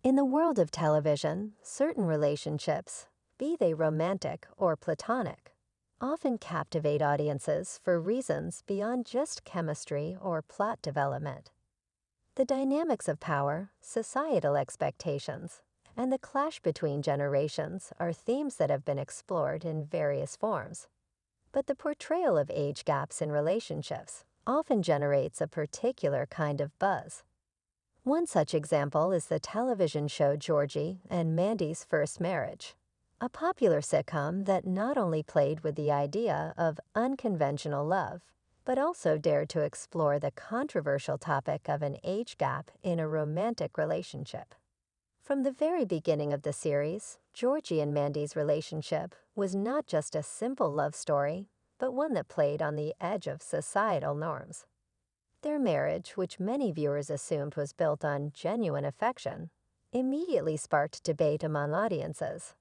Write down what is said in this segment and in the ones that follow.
In the world of television, certain relationships, be they romantic or platonic, often captivate audiences for reasons beyond just chemistry or plot development. The dynamics of power, societal expectations, and the clash between generations are themes that have been explored in various forms. But the portrayal of age gaps in relationships often generates a particular kind of buzz. One such example is the television show Georgie and Mandy's First Marriage, a popular sitcom that not only played with the idea of unconventional love, but also dared to explore the controversial topic of an age gap in a romantic relationship. From the very beginning of the series, Georgie and Mandy's relationship was not just a simple love story, but one that played on the edge of societal norms. Their marriage, which many viewers assumed was built on genuine affection, immediately sparked debate among audiences,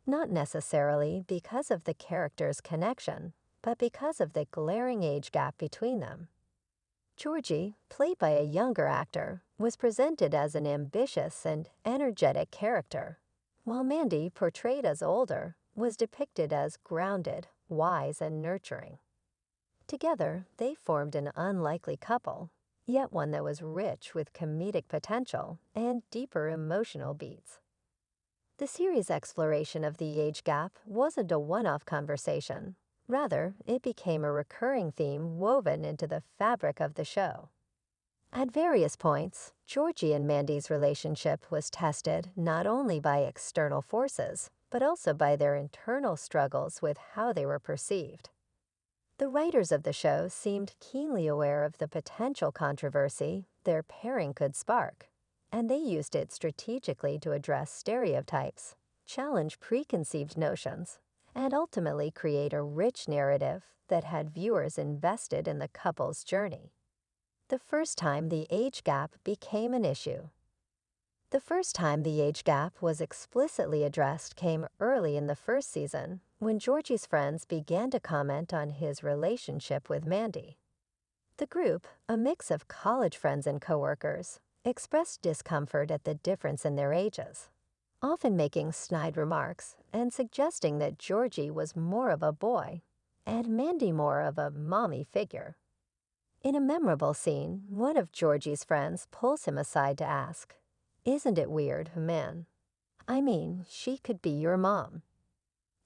not necessarily because of the characters' connection, but because of the glaring age gap between them. Georgie, played by a younger actor, was presented as an ambitious and energetic character, while Mandy, portrayed as older, was depicted as grounded, wise, and nurturing. Together, they formed an unlikely couple, yet one that was rich with comedic potential and deeper emotional beats. The series' exploration of the age gap wasn't a one-off conversation. Rather, it became a recurring theme woven into the fabric of the show. At various points, Georgie and Mandy's relationship was tested not only by external forces, but also by their internal struggles with how they were perceived. The writers of the show seemed keenly aware of the potential controversy their pairing could spark, and they used it strategically to address stereotypes, challenge preconceived notions, and ultimately create a rich narrative that had viewers invested in the couple's journey. The first time the age gap became an issue. The first time the age gap was explicitly addressed came early in the first season, when Georgie's friends began to comment on his relationship with Mandy. The group, a mix of college friends and coworkers, expressed discomfort at the difference in their ages, often making snide remarks and suggesting that Georgie was more of a boy and Mandy more of a mommy figure. In a memorable scene, one of Georgie's friends pulls him aside to ask, "Isn't it weird, man? I mean, she could be your mom."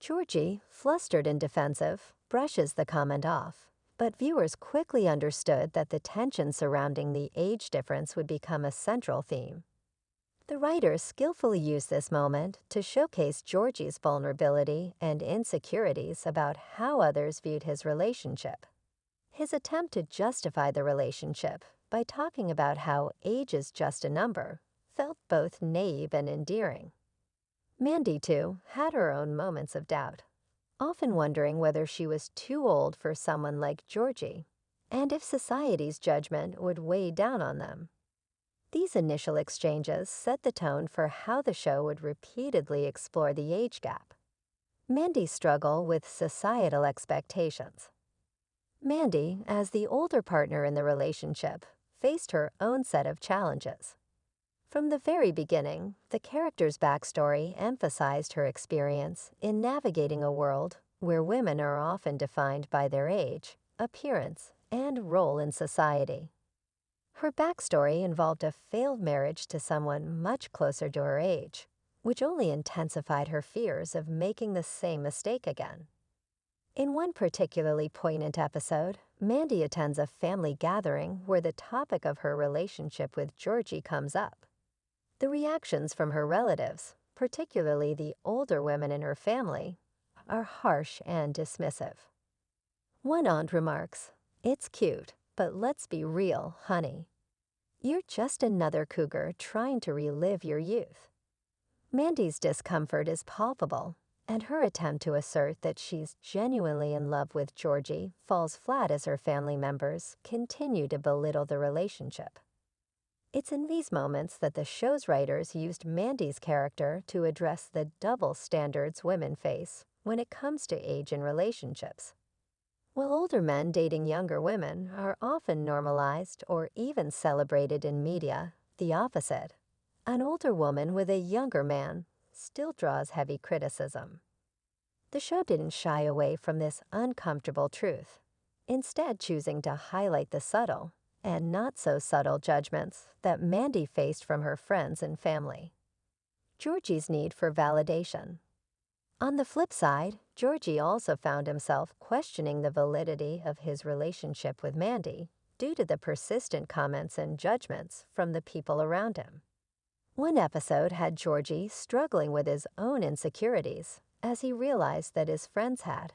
Georgie, flustered and defensive, brushes the comment off, but viewers quickly understood that the tension surrounding the age difference would become a central theme. The writers skillfully used this moment to showcase Georgie's vulnerability and insecurities about how others viewed his relationship. His attempt to justify the relationship by talking about how age is just a number felt both naive and endearing. Mandy, too, had her own moments of doubt, often wondering whether she was too old for someone like Georgie, and if society's judgment would weigh down on them. These initial exchanges set the tone for how the show would repeatedly explore the age gap. Mandy's struggle with societal expectations. Mandy, as the older partner in the relationship, faced her own set of challenges. From the very beginning, the character's backstory emphasized her experience in navigating a world where women are often defined by their age, appearance, and role in society. Her backstory involved a failed marriage to someone much closer to her age, which only intensified her fears of making the same mistake again. In one particularly poignant episode, Mandy attends a family gathering where the topic of her relationship with Georgie comes up. The reactions from her relatives, particularly the older women in her family, are harsh and dismissive. One aunt remarks, "It's cute, but let's be real, honey. You're just another cougar trying to relive your youth." Mandy's discomfort is palpable, and her attempt to assert that she's genuinely in love with Georgie falls flat as her family members continue to belittle the relationship. It's in these moments that the show's writers used Mandy's character to address the double standards women face when it comes to age in relationships. While older men dating younger women are often normalized or even celebrated in media, the opposite, An older woman with a younger man still draws heavy criticism. The show didn't shy away from this uncomfortable truth, instead choosing to highlight the subtle and not so subtle judgments that Mandy faced from her friends and family. Georgie's need for validation. On the flip side, Georgie also found himself questioning the validity of his relationship with Mandy due to the persistent comments and judgments from the people around him. One episode had Georgie struggling with his own insecurities as he realized that his friends had